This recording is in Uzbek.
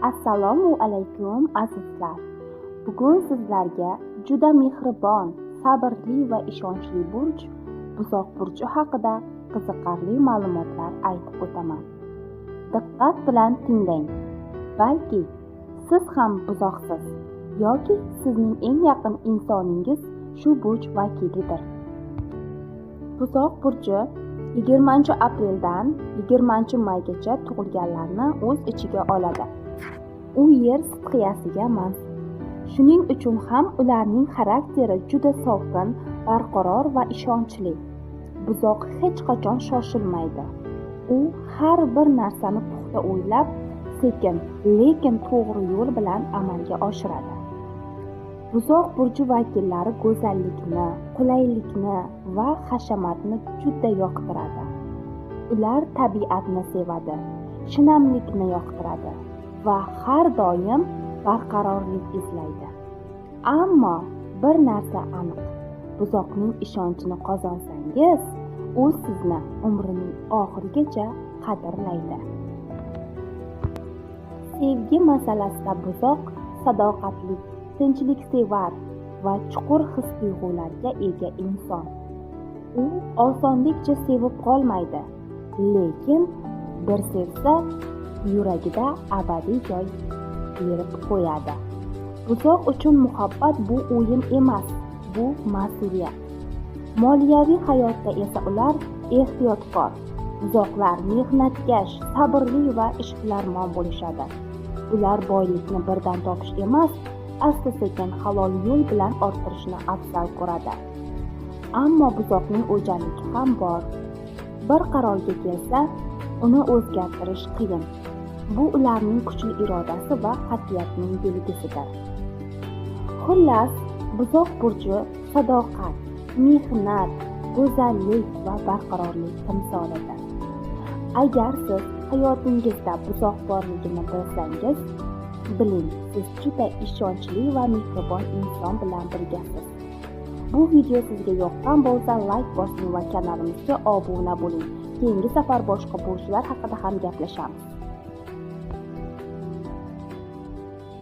Assalomu alaykum azizlar. Bugun sizlarga juda mehribon, sabrli va ishonchli burch buzoq burchi haqida qiziqarli ma'lumotlar aytib o'taman. Diqqat bilan tinglang. Balki siz ham buzoqsiz yoki sizning eng yaqin insoningiz shu burch vakilidir. Buzoq burchi 20-apreldan 20-maygacha tug'ilganlarni o'z ichiga oladi. U yer sitxiyasiga mansub. Shuning uchun ham ularning xarakteri juda sokin, barqaror va ishonchli. Buzoq hech qachon shoshilmaydi. U har bir narsani puxta o'ylab, sekin, lekin to'g'ri yo'l bilan amalga oshiradi. Buzoq burchi vakillari go'zallikni, qulaylikni va hashamatni juda yoqtiradi. Ular tabiatni sevadi, shinamlikni yoqtiradi va har doim barqarorlik izlaydi. Ammo bir narsa aniq, buzoqning ishonchini qozonsangiz, u sizni umrining oxirigacha qadrlaydi. Sevgi masalasida buzoq sadoqatli, tinchliksevar va chuqur his-tuyg'ularga ega inson. U osonlikcha sevib qolmaydi, lekin bir sevsa, yuragida abadiy joy berib qo'yadi. Buzoq uchun muhabbat bu o'yin emas, bu mas'uliyat. Moliyaviy hayotda esa ular ehtiyotkor. Buzoqlar mehnatkash, sabrli va ishbilarmon bo'lishadi. Ular boylikni birdan topish emas, asta-sekin halol yo'l bilan orttirishni afzal ko'radi. Ammo buzoqning o'jarligi ham bor. Bir qarorga kelsa, uni o'zgartirish qiyin. Bu ularning kuchli irodasi va qat'iyatining belgisidir. Xullas, buzoq burchi sadoqat, mehnat, go'zallik va barqarorlik timsolidir. Agar siz hayotingizda buzoq borligini bilsangiz, biling, siz juda ishonchli va mehribon inson bilan birgasiz. Bu video sizga yoqqan bo'lsa, like bosing va kanalimizga obuna bo'ling. Keyingi safar boshqa burchlar haqida ham gaplashamiz.